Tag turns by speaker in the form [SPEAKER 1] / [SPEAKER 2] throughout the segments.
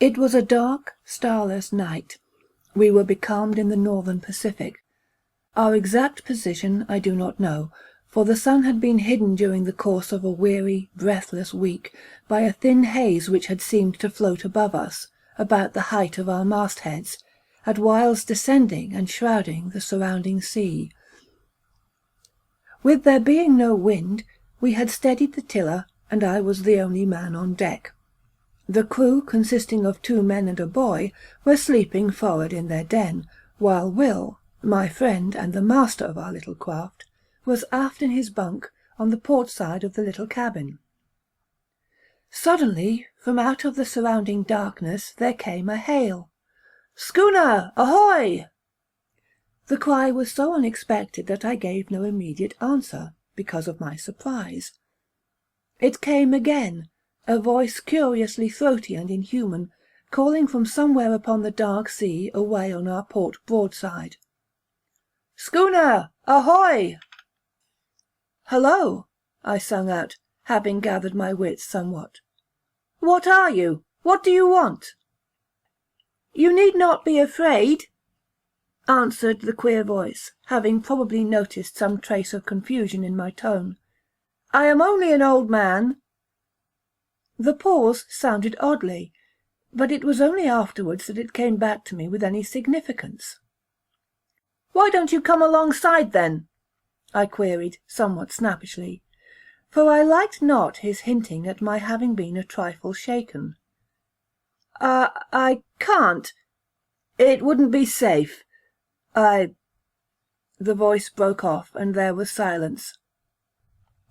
[SPEAKER 1] It was a dark, starless night. We were becalmed in the northern Pacific. Our exact position I do not know, for the sun had been hidden during the course of a weary, breathless week by a thin haze which had seemed to float above us, about the height of our mastheads, at whiles descending and shrouding the surrounding sea. With there being no wind, we had steadied the tiller, and I was the only man on deck. The crew, consisting of 2 men and a boy, were sleeping forward in their den, while Will, my friend and the master of our little craft, was aft in his bunk on the port side of the little cabin. Suddenly, from out of the surrounding darkness, there came a hail. "Schooner, ahoy!" The cry was so unexpected that I gave no immediate answer, because of my surprise. It came again, a voice curiously throaty and inhuman, calling from somewhere upon the dark sea away on our port broadside. "Schooner, ahoy!" "Hullo!" I sung out, having gathered my wits somewhat. "What are you? What do you want?" "You need not be afraid," answered the queer voice, having probably noticed some trace of confusion in my tone. "I am only an old man." The pause sounded oddly, but it was only afterwards that it came back to me with any significance. "Why don't you come alongside, then?" I queried, somewhat snappishly, for I liked not his hinting at my having been a trifle shaken. I can't. It wouldn't be safe. The voice broke off, and there was silence.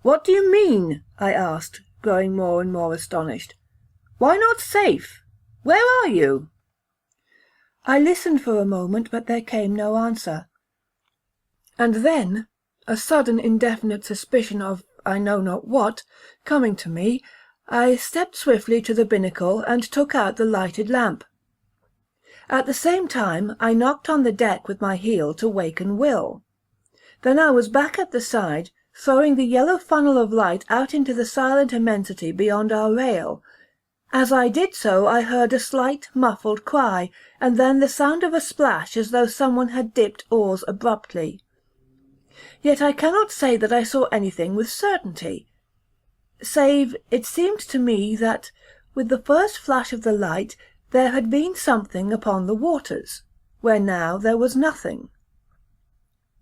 [SPEAKER 1] "What do you mean?" I asked, growing more and more astonished. "Why not safe? Where are you?" I listened for a moment, but there came no answer. And then, a sudden indefinite suspicion of I know not what, coming to me, I stepped swiftly to the binnacle and took out the lighted lamp. At the same time I knocked on the deck with my heel to waken Will. Then I was back at the side, throwing the yellow funnel of light out into the silent immensity beyond our rail. As I did so I heard a slight, muffled cry, and then the sound of a splash as though someone had dipped oars abruptly. Yet I cannot say that I saw anything with certainty, save it seemed to me that, with the first flash of the light, there had been something upon the waters, where now there was nothing.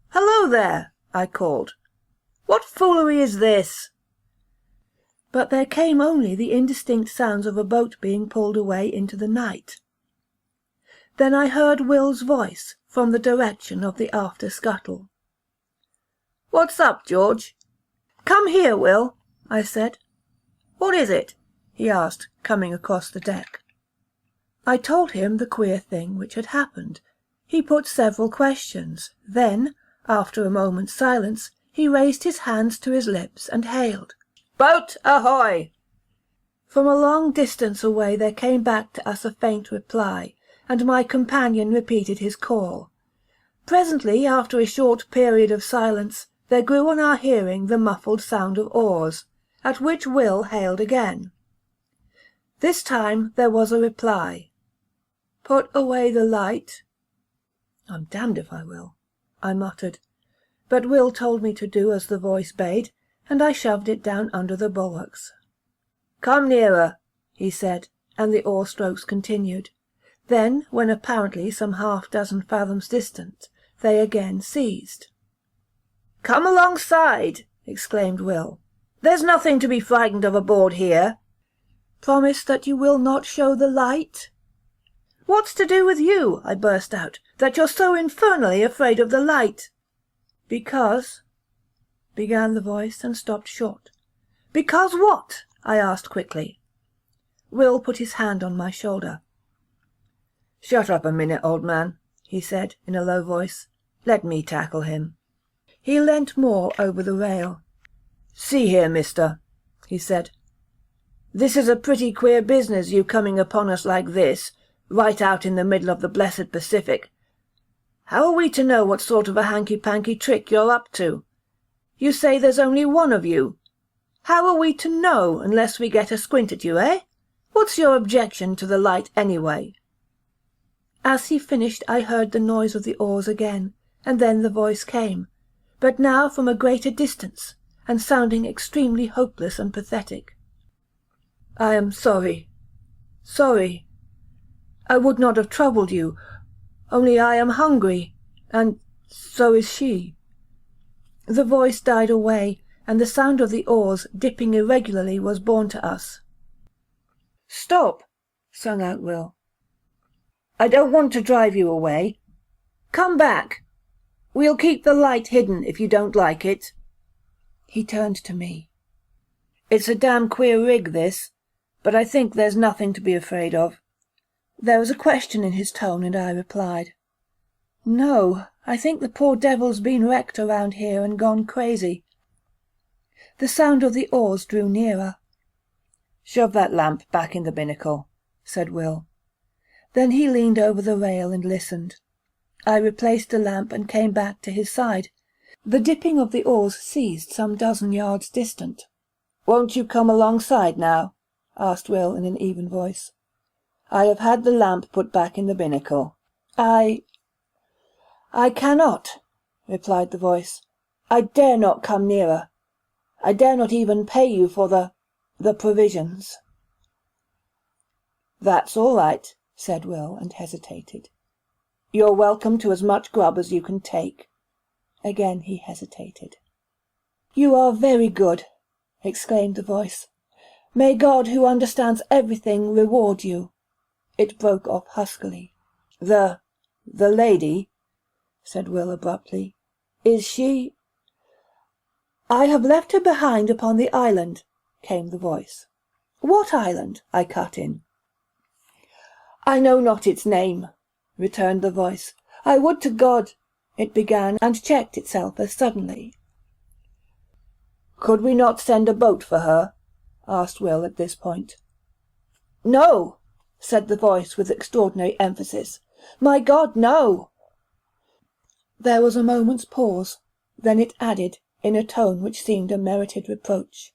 [SPEAKER 1] "Hello there!" I called. "What foolery is this?" But there came only the indistinct sounds of a boat being pulled away into the night. Then I heard Will's voice from the direction of the after scuttle. "What's up, George?" "Come here, Will," I said. "What is it?" he asked, coming across the deck. I told him the queer thing which had happened. He put several questions. Then, after a moment's silence, he raised his hands to his lips and hailed, "Boat ahoy!" From a long distance away there came back to us a faint reply, and my companion repeated his call. Presently, after a short period of silence, there grew on our hearing the muffled sound of oars, at which Will hailed again. This time there was a reply. "Put away the light." "I'm damned if I will," I muttered, but Will told me to do as the voice bade, and I shoved it down under the bulwarks. "Come nearer," he said, and the oar strokes continued. Then, when apparently some half-dozen fathoms distant, they again ceased. "Come alongside," exclaimed Will. "There's nothing to be frightened of aboard here." "Promise that you will not show the light?" "What's to do with you," I burst out, "that you're so infernally afraid of the light?" "Because—" began the voice and stopped short. "Because what?" I asked quickly. Will put his hand on my shoulder. "Shut up a minute, old man," he said in a low voice. "Let me tackle him." He leant more over the rail. "See here, mister," he said. "This is a pretty queer business, you coming upon us like this, right out in the middle of the blessed Pacific. How are we to know what sort of a hanky-panky trick you're up to? You say there's only one of you. How are we to know unless we get a squint at you, eh? What's your objection to the light, anyway?" As he finished I heard the noise of the oars again, and then the voice came, but now from a greater distance, and sounding extremely hopeless and pathetic. "I am sorry. I would not have troubled you, only I am hungry, and so is she." The voice died away, and the sound of the oars dipping irregularly was borne to us. "Stop!" sung out Will. "I don't want to drive you away. Come back. We'll keep the light hidden if you don't like it." He turned to me. "It's a damn queer rig, this, but I think there's nothing to be afraid of." There was a question in his tone, and I replied, "No, I think the poor devil's been wrecked around here and gone crazy." The sound of the oars drew nearer. "Shove that lamp back in the binnacle," said Will. Then he leaned over the rail and listened. I replaced the lamp and came back to his side. The dipping of the oars ceased some dozen yards distant. "Won't you come alongside now?" asked Will in an even voice. "I have had the lamp put back in the binnacle." I cannot," replied the voice. "I dare not come nearer. I dare not even pay you for the provisions." "That's all right," said Will, and hesitated. "You're welcome to as much grub as you can take." Again he hesitated. "You are very good," exclaimed the voice. "May God, who understands everything, reward you." It broke off huskily. The lady," said Will abruptly, "is she—" "I have left her behind upon the island," came the voice. "What island?" I cut in. "I know not its name," returned the voice. "I would to God—" it began, and checked itself as suddenly. "Could we not send a boat for her?" asked Will at this point. "No," said the voice with extraordinary emphasis. "My God, no!" There was a moment's pause, then it added, in a tone which seemed a merited reproach,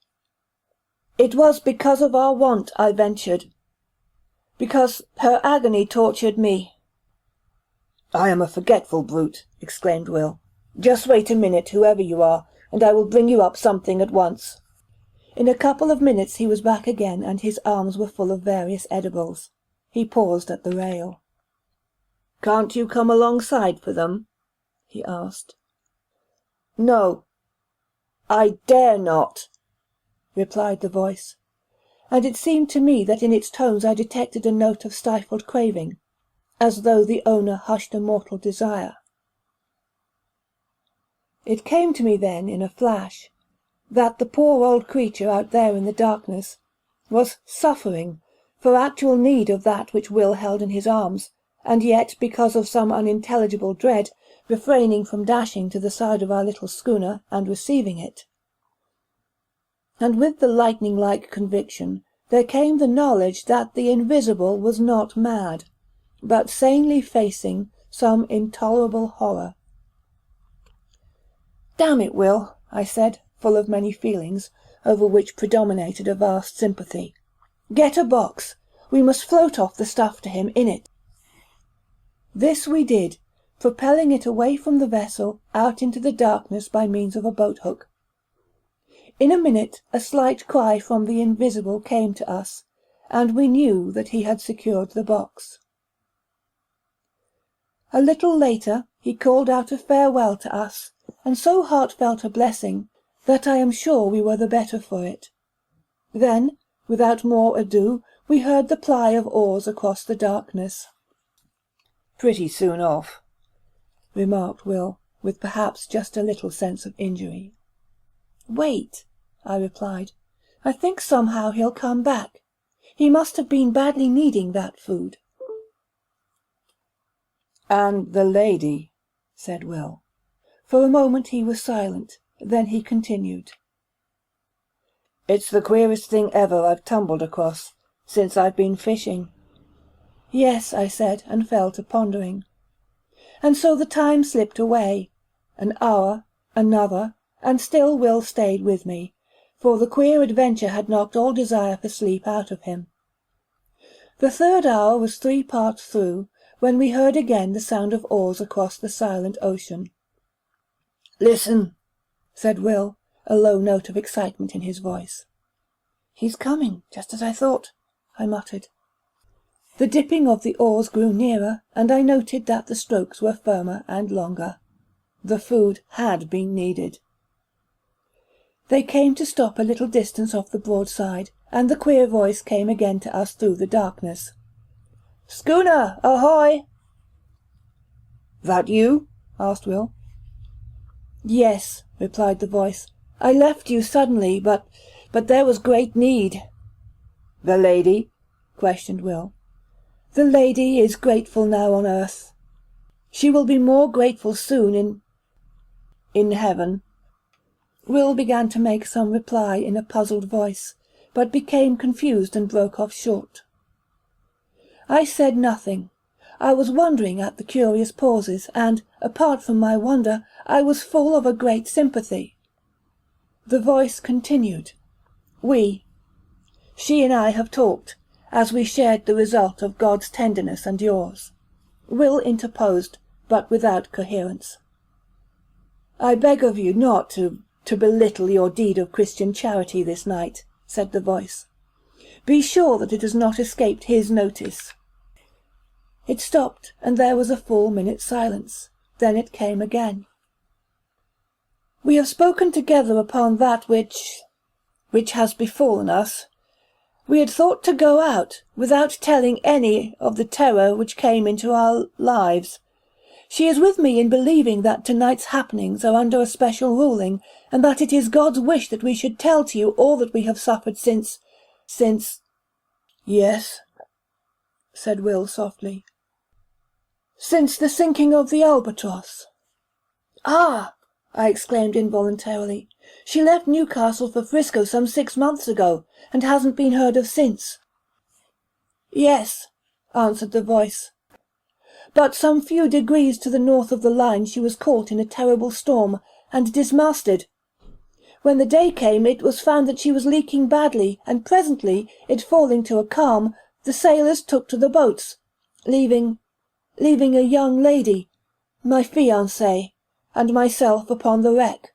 [SPEAKER 1] "It was because of our want I ventured, because her agony tortured me." "I am a forgetful brute," exclaimed Will. "Just wait a minute, whoever you are, and I will bring you up something at once." In a couple of minutes he was back again, and his arms were full of various edibles. He paused at the rail. "Can't you come alongside for them?" he asked. "No, I dare not," replied the voice, and it seemed to me that in its tones I detected a note of stifled craving, as though the owner hushed a mortal desire. It came to me then in a flash that the poor old creature out there in the darkness was suffering for actual need of that which Will held in his arms, and yet, because of some unintelligible dread, refraining from dashing to the side of our little schooner and receiving it. And with the lightning-like conviction there came the knowledge that the invisible was not mad, but sanely facing some intolerable horror. "Damn it, Will," I said, full of many feelings, over which predominated a vast sympathy. "Get a box. We must float off the stuff to him in it." This we did, propelling it away from the vessel out into the darkness by means of a boat-hook. In a minute a slight cry from the invisible came to us, and we knew that he had secured the box. A little later he called out a farewell to us, and so heartfelt a blessing that I am sure we were the better for it. Then, without more ado, we heard the ply of oars across the darkness. "Pretty soon off," remarked Will, with perhaps just a little sense of injury. "Wait," I replied. "I think somehow he'll come back. He must have been badly needing that food." "And the lady," said Will. For a moment he was silent, then he continued. "It's the queerest thing ever I've tumbled across since I've been fishing." "Yes," I said, and fell to pondering. And so the time slipped away. An hour, another, and still Will stayed with me, for the queer adventure had knocked all desire for sleep out of him. The third hour was 3 parts through, when we heard again the sound of oars across the silent ocean. "Listen," said Will, a low note of excitement in his voice. "He's coming, just as I thought," I muttered. The dipping of the oars grew nearer, and I noted that the strokes were firmer and longer. The food had been needed. They came to stop a little distance off the broadside, and the queer voice came again to us through the darkness. "Schooner, ahoy!" "That you?" asked Will. "Yes," replied the voice. "I left you suddenly, but there was great need." "The lady?" questioned Will. "The lady is grateful now on earth. She will be more grateful soon in heaven." Will began to make some reply in a puzzled voice, but became confused and broke off short. I said nothing. I was wondering at the curious pauses, and, apart from my wonder, I was full of a great sympathy. The voice continued. She and I have talked, as we shared the result of God's tenderness and yours. Will interposed, but without coherence. "I beg of you not to belittle your deed of Christian charity this night," said the voice. "Be sure that it has not escaped his notice." It stopped, and there was a full minute's silence. Then it came again. "We have spoken together upon that which has befallen us. We had thought to go out, without telling any of the terror which came into our lives. She is with me in believing that tonight's happenings are under a special ruling, and that it is God's wish that we should tell to you all that we have suffered since... "Yes," said Will softly. "Since the sinking of the Albatross." "Ah!" I exclaimed involuntarily. "She left Newcastle for Frisco some 6 months ago, and hasn't been heard of since." "Yes," answered the voice. "But some few degrees to the north of the line she was caught in a terrible storm, and dismasted. When the day came it was found that she was leaking badly, and presently, it falling to a calm, the sailors took to the boats, leaving a young lady, my fiancée, and myself upon the wreck.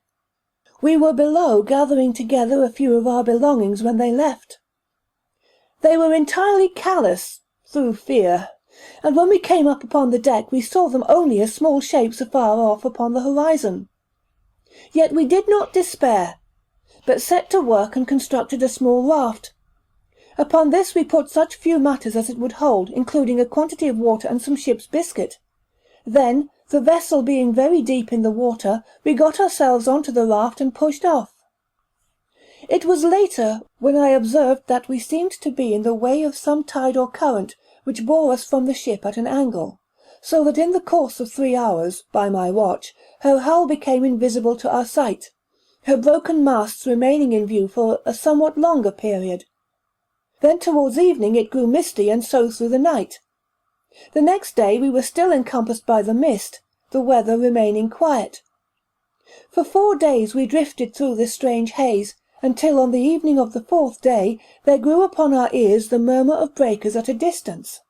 [SPEAKER 1] We were below gathering together a few of our belongings when they left. They were entirely callous, through fear, and when we came up upon the deck we saw them only as small shapes afar off upon the horizon. Yet we did not despair, but set to work and constructed a small raft. Upon this we put such few matters as it would hold, including a quantity of water and some ship's biscuit. Then, the vessel being very deep in the water, we got ourselves onto the raft and pushed off. It was later when I observed that we seemed to be in the way of some tide or current, which bore us from the ship at an angle, so that in the course of 3 hours, by my watch, her hull became invisible to our sight, her broken masts remaining in view for a somewhat longer period. Then towards evening it grew misty, and so through the night. The next day we were still encompassed by the mist, the weather remaining quiet. For 4 days we drifted through this strange haze, until on the evening of the 4th day there grew upon our ears the murmur of breakers at a distance.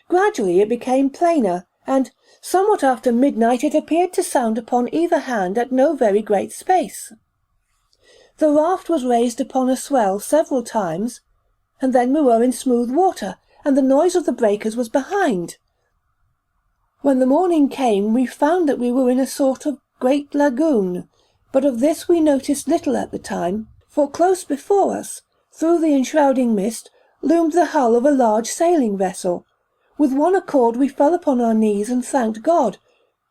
[SPEAKER 1] Gradually it became plainer, and somewhat after midnight it appeared to sound upon either hand at no very great space. The raft was raised upon a swell several times, and then we were in smooth water, and the noise of the breakers was behind. When the morning came we found that we were in a sort of great lagoon, but of this we noticed little at the time, for close before us, through the enshrouding mist, loomed the hull of a large sailing vessel. With one accord we fell upon our knees and thanked God,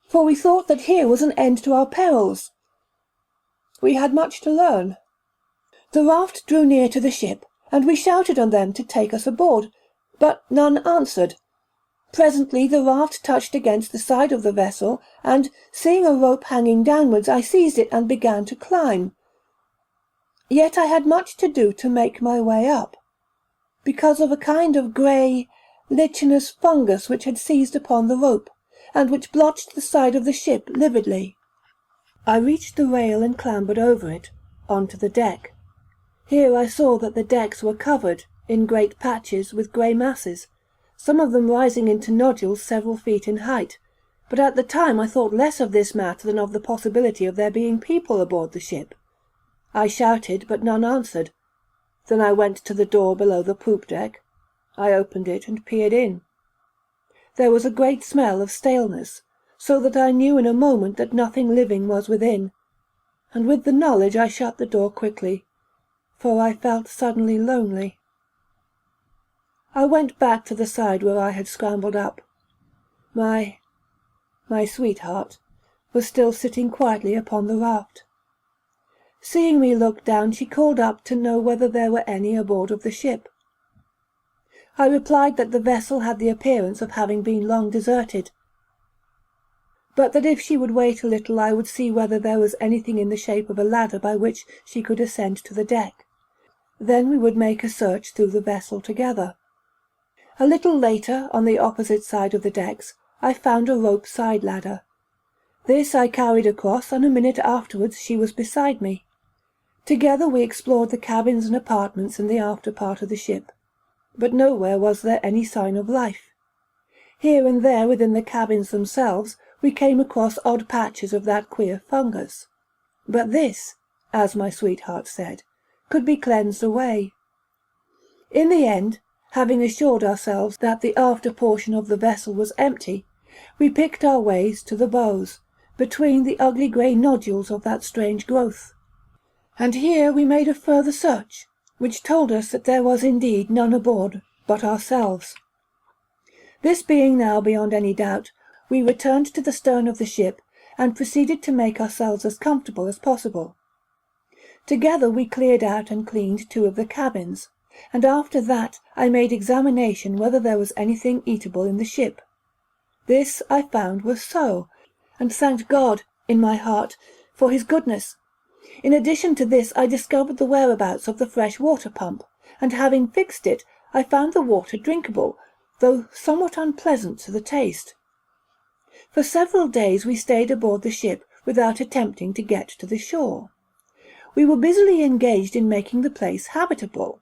[SPEAKER 1] for we thought that here was an end to our perils. We had much to learn. The raft drew near to the ship, and we shouted on them to take us aboard, but none answered. Presently the raft touched against the side of the vessel, and, seeing a rope hanging downwards, I seized it and began to climb. Yet I had much to do to make my way up, because of a kind of grey, lichenous fungus which had seized upon the rope, and which blotched the side of the ship lividly. I reached the rail and clambered over it, on to the deck. Here I saw that the decks were covered, in great patches with grey masses, some of them rising into nodules several feet in height, but at the time I thought less of this matter than of the possibility of there being people aboard the ship. I shouted, but none answered. Then I went to the door below the poop deck. I opened it and peered in. There was a great smell of staleness, so that I knew in a moment that nothing living was within, and with the knowledge I shut the door quickly, for I felt suddenly lonely. I went back to the side where I had scrambled up. My sweetheart was still sitting quietly upon the raft. Seeing me look down, she called up to know whether there were any aboard of the ship. I replied that the vessel had the appearance of having been long deserted, but that if she would wait a little I would see whether there was anything in the shape of a ladder by which she could ascend to the deck. Then we would make a search through the vessel together. A little later, on the opposite side of the decks, I found a rope side ladder. This I carried across, and a minute afterwards she was beside me. Together we explored the cabins and apartments in the after part of the ship, but nowhere was there any sign of life. Here and there within the cabins themselves we came across odd patches of that queer fungus. But this, as my sweetheart said, could be cleansed away. In the end, having assured ourselves that the after portion of the vessel was empty, we picked our ways to the bows, between the ugly grey nodules of that strange growth. And here we made a further search, which told us that there was indeed none aboard but ourselves. This being now beyond any doubt, we returned to the stern of the ship, and proceeded to make ourselves as comfortable as possible. Together we cleared out and cleaned 2 of the cabins, and after that I made examination whether there was anything eatable in the ship. This I found was so, and thanked God, in my heart, for his goodness. In addition to this I discovered the whereabouts of the fresh water pump, and having fixed it, I found the water drinkable, though somewhat unpleasant to the taste. For several days we stayed aboard the ship without attempting to get to the shore. We were busily engaged in making the place habitable,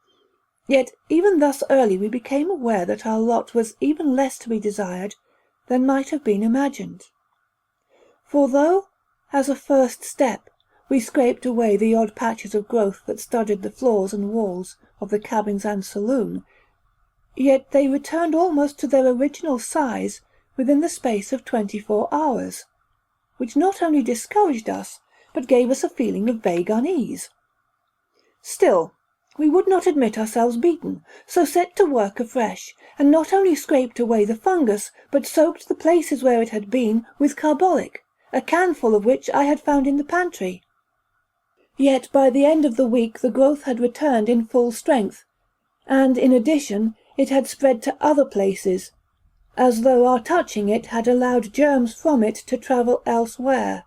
[SPEAKER 1] yet even thus early we became aware that our lot was even less to be desired than might have been imagined. For though, as a first step, we scraped away the odd patches of growth that studded the floors and walls of the cabins and saloon, yet they returned almost to their original size within the space of 24 hours, which not only discouraged us, but gave us a feeling of vague unease. Still, we would not admit ourselves beaten, so set to work afresh, and not only scraped away the fungus, but soaked the places where it had been with carbolic, a canful of which I had found in the pantry. Yet by the end of the week the growth had returned in full strength, and in addition it had spread to other places, as though our touching it had allowed germs from it to travel elsewhere.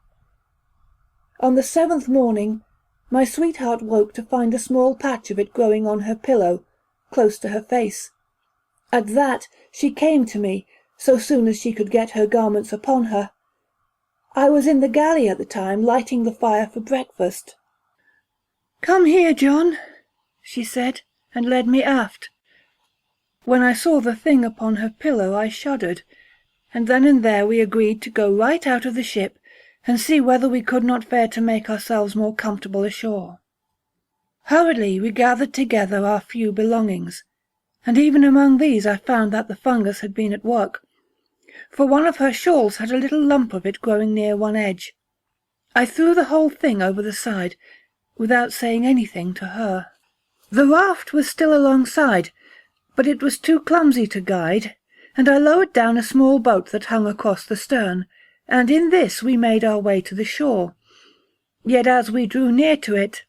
[SPEAKER 1] On the 7th morning, my sweetheart woke to find a small patch of it growing on her pillow, close to her face. At that she came to me, so soon as she could get her garments upon her. I was in the galley at the time, lighting the fire for breakfast. "Come here, John," she said, and led me aft. When I saw the thing upon her pillow I shuddered, and then and there we agreed to go right out of the ship and see whether we could not fare to make ourselves more comfortable ashore. Hurriedly we gathered together our few belongings, and even among these I found that the fungus had been at work, for one of her shawls had a little lump of it growing near one edge. I threw the whole thing over the side, without saying anything to her. The raft was still alongside, but it was too clumsy to guide, and I lowered down a small boat that hung across the stern, and in this we made our way to the shore. Yet as we drew near to it,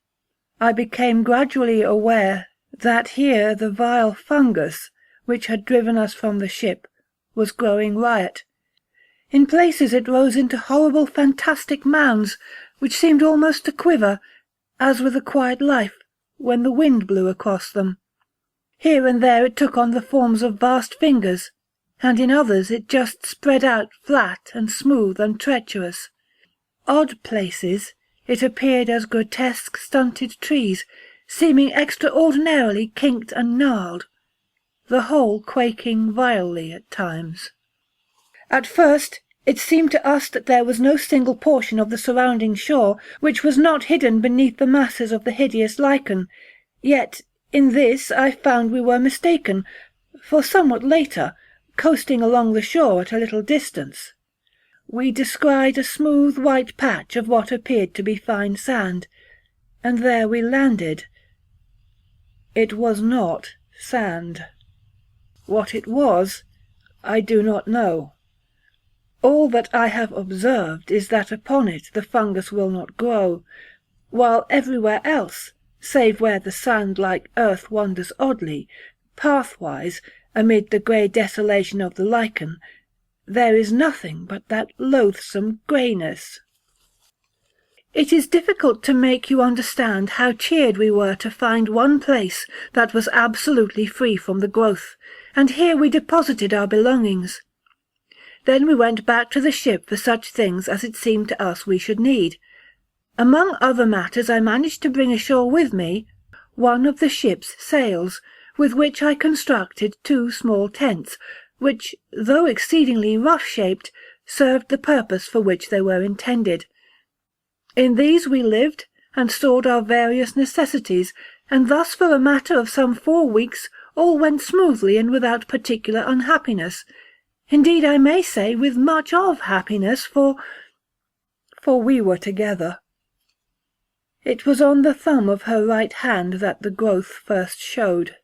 [SPEAKER 1] I became gradually aware that here the vile fungus, which had driven us from the ship, was growing riot. In places it rose into horrible fantastic mounds, which seemed almost to quiver, as with a quiet life, when the wind blew across them. Here and there it took on the forms of vast fingers, and in others it just spread out flat and smooth and treacherous. Odd places it appeared as grotesque stunted trees, seeming extraordinarily kinked and gnarled, the whole quaking vilely at times. At first, it seemed to us that there was no single portion of the surrounding shore which was not hidden beneath the masses of the hideous lichen, yet in this I found we were mistaken, for somewhat later, coasting along the shore at a little distance, we descried a smooth white patch of what appeared to be fine sand, and there we landed. It was not sand. What it was, I do not know. All that I have observed is that upon it the fungus will not grow, while everywhere else, save where the sand-like earth wanders oddly, pathwise, amid the grey desolation of the lichen, there is nothing but that loathsome greyness. It is difficult to make you understand how cheered we were to find one place that was absolutely free from the growth, and here we deposited our belongings. Then we went back to the ship for such things as it seemed to us we should need. Among other matters I managed to bring ashore with me one of the ship's sails, with which I constructed 2 small tents, which, though exceedingly rough-shaped, served the purpose for which they were intended. In these we lived, and stored our various necessities, and thus for a matter of some 4 weeks all went smoothly and without particular unhappiness. Indeed, I may say with much of happiness, for we were together. It was on the thumb of her right hand that the growth first showed.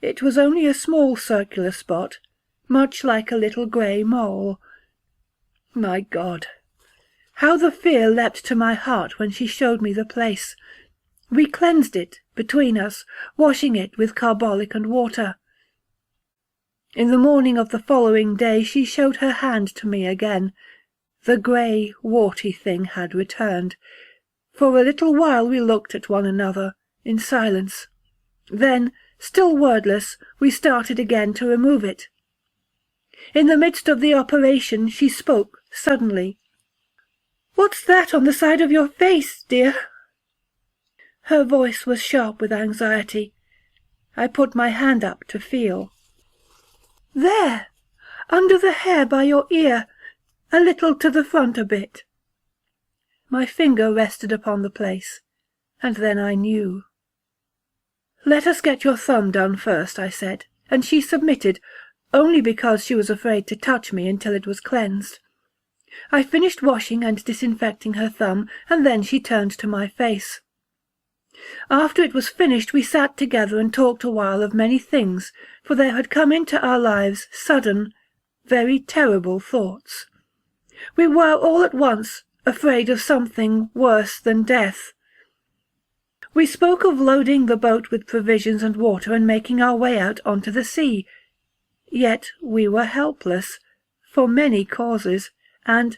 [SPEAKER 1] It was only a small circular spot, much like a little grey mole. My God! How the fear leapt to my heart when she showed me the place. We cleansed it, between us, washing it with carbolic and water. In the morning of the following day she showed her hand to me again. The grey, warty thing had returned. For a little while we looked at one another, in silence. Then, still wordless, we started again to remove it. In the midst of the operation she spoke suddenly. "What's that on the side of your face, dear?" Her voice was sharp with anxiety. I put my hand up to feel. "There, under the hair by your ear, a little to the front a bit." My finger rested upon the place, and then I knew. "Let us get your thumb done first," I said, and she submitted, only because she was afraid to touch me until it was cleansed. I finished washing and disinfecting her thumb, and then she turned to my face. After it was finished we sat together and talked a while of many things, for there had come into our lives sudden, very terrible thoughts. We were all at once afraid of something worse than death. We spoke of loading the boat with provisions and water and making our way out onto the sea. Yet we were helpless, for many causes, and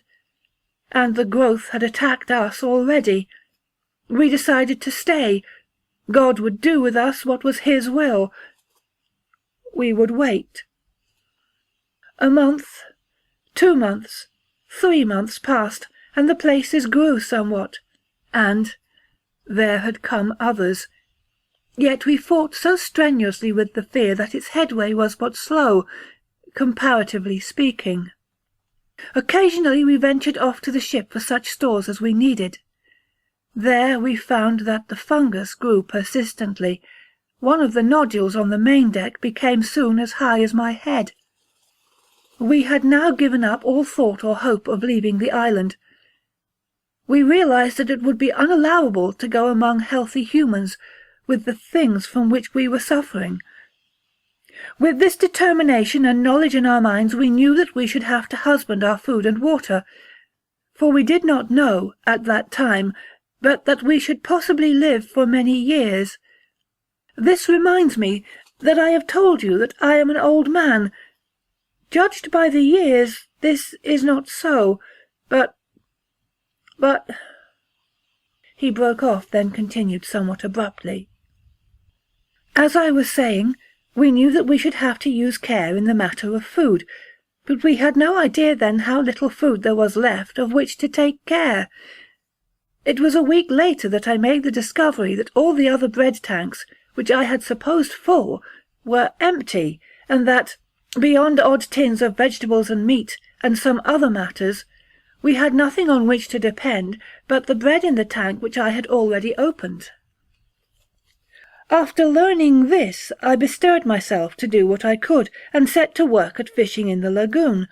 [SPEAKER 1] the growth had attacked us already. We decided to stay. God would do with us what was His will. We would wait. A month, 2 months, 3 months passed, and the places grew somewhat, and there had come others. Yet we fought so strenuously with the fear that its headway was but slow, comparatively speaking. Occasionally we ventured off to the ship for such stores as we needed. There we found that the fungus grew persistently. One of the nodules on the main deck became soon as high as my head. We had now given up all thought or hope of leaving the island. We realized that it would be unallowable to go among healthy humans with the things from which we were suffering. With this determination and knowledge in our minds we knew that we should have to husband our food and water, for we did not know, at that time, but that we should possibly live for many years. This reminds me that I have told you that I am an old man. Judged by the years, this is not so, but... He broke off, then continued somewhat abruptly. As I was saying, we knew that we should have to use care in the matter of food, but we had no idea then how little food there was left of which to take care. It was a week later that I made the discovery that all the other bread tanks, which I had supposed full, were empty, and that, beyond odd tins of vegetables and meat, and some other matters, we had nothing on which to depend but the bread in the tank which I had already opened. After learning this, I bestirred myself to do what I could, and set to work at fishing in the lagoon,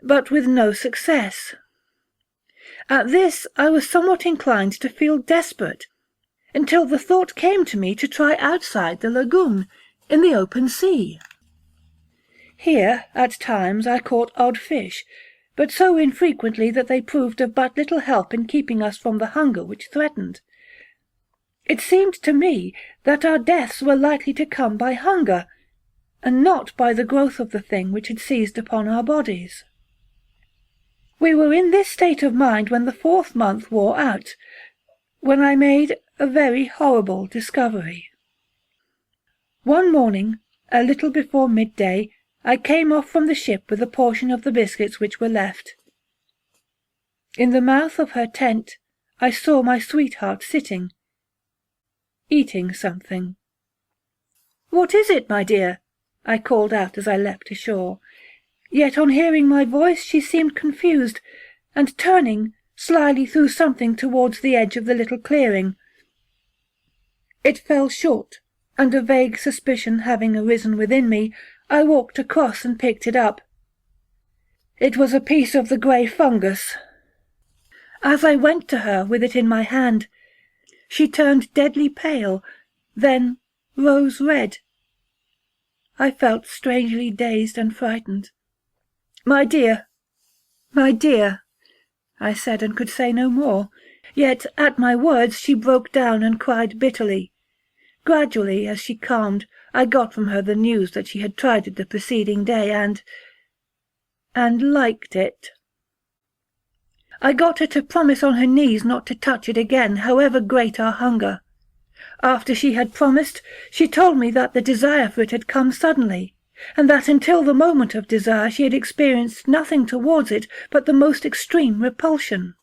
[SPEAKER 1] but with no success. At this I was somewhat inclined to feel desperate, until the thought came to me to try outside the lagoon, in the open sea. Here, at times, I caught odd fish, but so infrequently that they proved of but little help in keeping us from the hunger which threatened. It seemed to me that our deaths were likely to come by hunger, and not by the growth of the thing which had seized upon our bodies. We were in this state of mind when the 4th month wore out, when I made a very horrible discovery. One morning, a little before midday, I came off from the ship with a portion of the biscuits which were left. In the mouth of her tent I saw my sweetheart sitting, eating something. "What is it, my dear?" I called out as I leapt ashore. Yet on hearing my voice she seemed confused, and turning, slyly threw something towards the edge of the little clearing. It fell short, and a vague suspicion having arisen within me, I walked across and picked it up. It was a piece of the grey fungus. As I went to her with it in my hand, she turned deadly pale, then rose red. I felt strangely dazed and frightened. "My dear, I said, and could say no more. Yet at my words she broke down and cried bitterly. Gradually, as she calmed, I got from her the news that she had tried it the preceding day, and liked it. I got her to promise on her knees not to touch it again, however great our hunger. After she had promised, she told me that the desire for it had come suddenly, and that until the moment of desire she had experienced nothing towards it but the most extreme repulsion.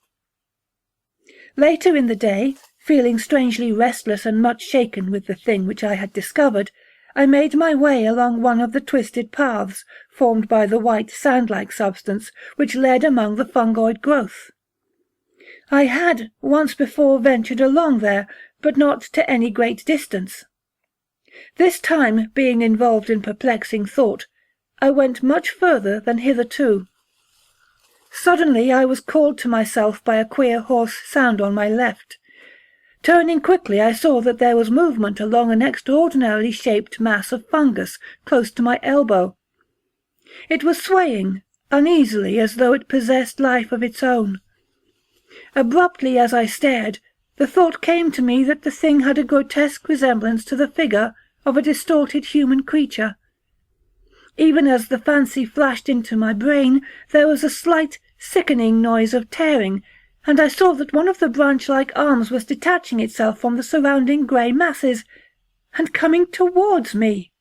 [SPEAKER 1] Later in the day, feeling strangely restless and much shaken with the thing which I had discovered, I made my way along one of the twisted paths formed by the white sand-like substance which led among the fungoid growth. I had once before ventured along there, but not to any great distance. This time, being involved in perplexing thought, I went much further than hitherto. Suddenly I was called to myself by a queer hoarse sound on my left. Turning quickly, I saw that there was movement along an extraordinarily shaped mass of fungus close to my elbow. It was swaying uneasily as though it possessed life of its own. Abruptly, as I stared, the thought came to me that the thing had a grotesque resemblance to the figure of a distorted human creature. Even as the fancy flashed into my brain, there was a slight, sickening noise of tearing, and I saw that one of the branch-like arms was detaching itself from the surrounding grey masses, and coming towards me.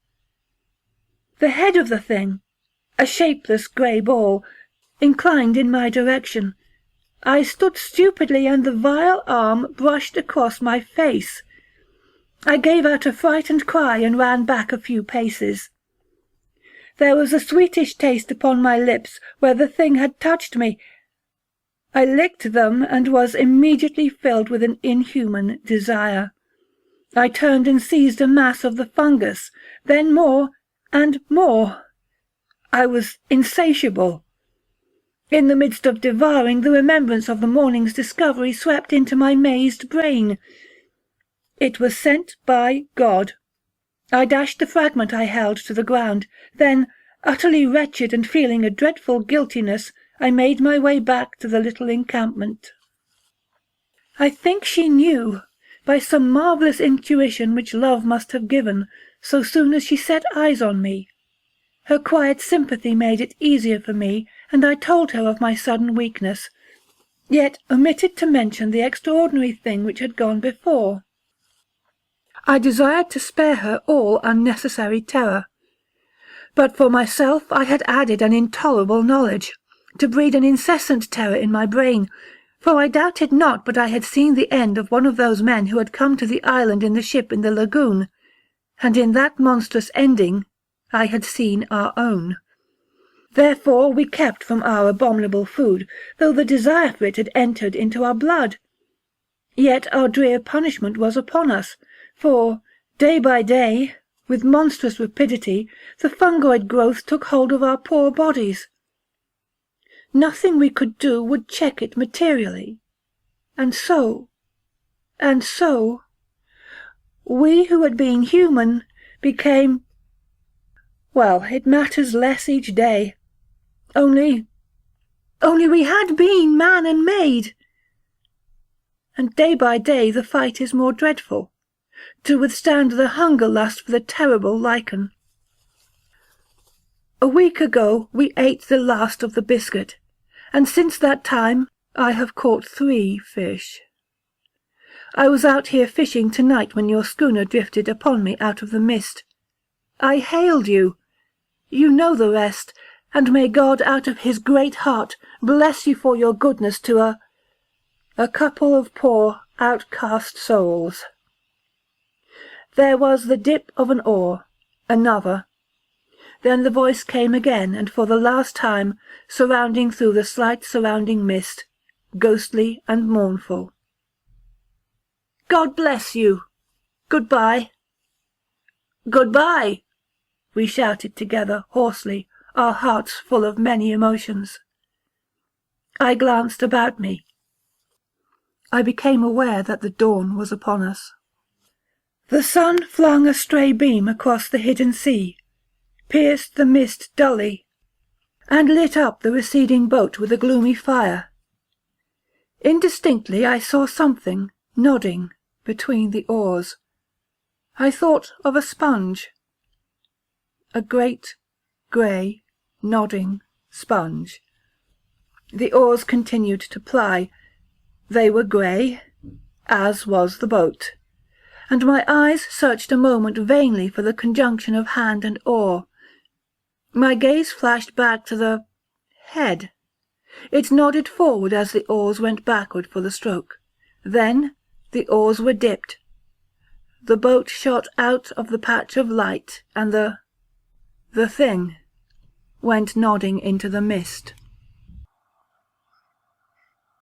[SPEAKER 1] The head of the thing, a shapeless grey ball, inclined in my direction. I stood stupidly, and the vile arm brushed across my face. I gave out a frightened cry and ran back a few paces. There was a sweetish taste upon my lips where the thing had touched me. I licked them and was immediately filled with an inhuman desire. I turned and seized a mass of the fungus, then more and more. I was insatiable. In the midst of devouring, the remembrance of the morning's discovery swept into my mazed brain. It was sent by God. I dashed the fragment I held to the ground. Then, utterly wretched and feeling a dreadful guiltiness, I made my way back to the little encampment. I think she knew, by some marvellous intuition which love must have given, so soon as she set eyes on me. Her quiet sympathy made it easier for me, and I told her of my sudden weakness, yet omitted to mention the extraordinary thing which had gone before. I desired to spare her all unnecessary terror. But for myself I had added an intolerable knowledge, to breed an incessant terror in my brain, For I doubted not but I had seen the end of one of those men who had come to the island in the ship in the lagoon, and in that monstrous ending I had seen our own. Therefore we kept from our abominable food, though the desire for it had entered into our blood. Yet our drear punishment was upon us, for, day by day, with monstrous rapidity, the fungoid growth took hold of our poor bodies. Nothing we could do would check it materially. And so, we who had been human became, well, it matters less each day. Only we had been man and maid. And day by day the fight is more dreadful, to withstand the hunger lust for the terrible lichen. A week ago we ate the last of the biscuit, and since that time I have caught 3 fish. I was out here fishing tonight when your schooner drifted upon me out of the mist. I hailed you. You know the rest, and may God out of his great heart bless you for your goodness to a couple of poor outcast souls. There was the dip of an oar, another. Then the voice came again, and for the last time, surrounding through the slight surrounding mist, ghostly and mournful. God bless you. Goodbye. Goodbye, we shouted together hoarsely, our hearts full of many emotions. I glanced about me. I became aware that the dawn was upon us. The sun flung a stray beam across the hidden sea, pierced the mist dully, and lit up the receding boat with a gloomy fire. Indistinctly I saw something nodding between the oars. I thought of a sponge. A great, grey, nodding sponge. The oars continued to ply. They were grey, as was the boat, and my eyes searched a moment vainly for the conjunction of hand and oar. My gaze flashed back to the head. It nodded forward as the oars went backward for the stroke. Then the oars were dipped. The boat shot out of the patch of light, and the thing went nodding into the mist.